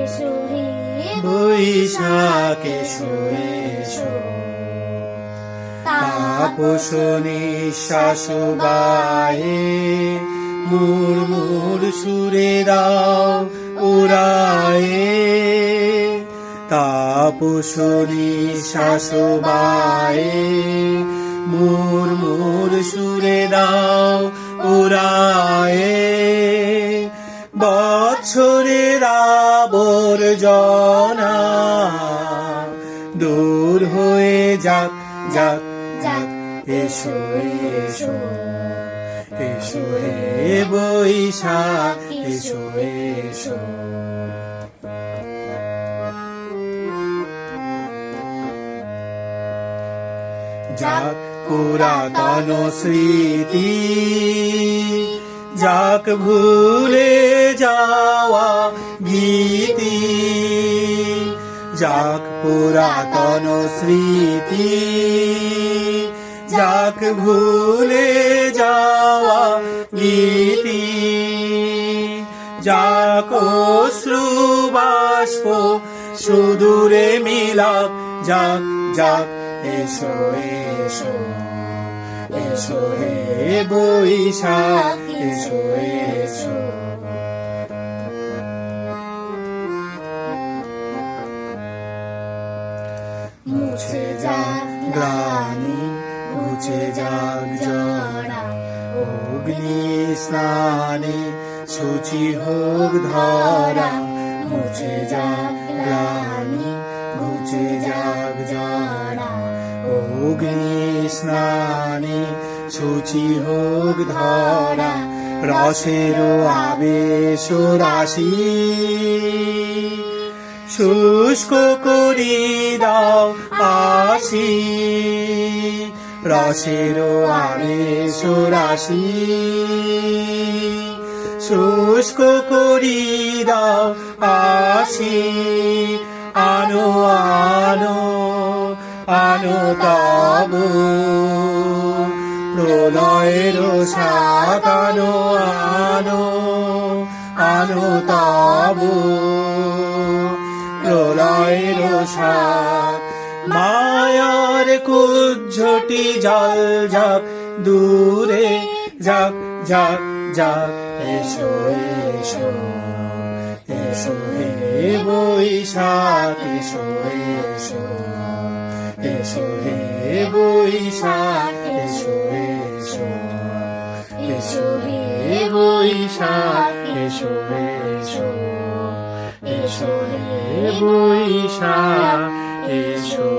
এসো হে বৈশাখ এসো এসো। তাপস নিঃশ্বাস গায়ে মুরমুর সুরে দাও উড়ায়ে। তাপস নিঃশ্বাস গায়ে মুরমুর সুরে দাও উড়ায়ে। বৎসরের আবর্জনা দূর হয়ে যাক যাক যাক। এসো এসো এসো হে বৈশাখ এসো এসো। যাক পুরাতন স্মৃতি, যাক ভুলে যাওয়া গীতি। যাক পুরাতন স্মৃতি, যাক ভুলে যাওয়া গীতি। যাক অশ্রু বাষ্প সুদূরে মিলাপ যাক যাক। এসো এসো এসো হে বৈশাখ এসো এসো। মুছে যাক গ্লানি মুছে যাক জরা, অগ্নি স্নানে শুচি হোক ধরা। মুছে যাক গ্লানি মুছে যাক জরা, অগ্নি স্নানে শুচি হোক ধরা। রসের আবেশ রাশি শুষ্ক করি দাও আসি। রসের আবেশ রাশি শুষ্ক করি দাও আসি। আনো আনো আনো তব প্রলয়ের সাথ। আনো আনো আনো তব প্রলয়ের সাথ। মায়ার কুজ্ঝটি জল যাক দূরে যাক যাক যাক। এসো এসো এসো হে বৈশাখ এসো এসো এসো হে বৈশাখ এসো এসো এসো হে বৈশাখ এসো এসো এসো হে বৈশাখ এসো।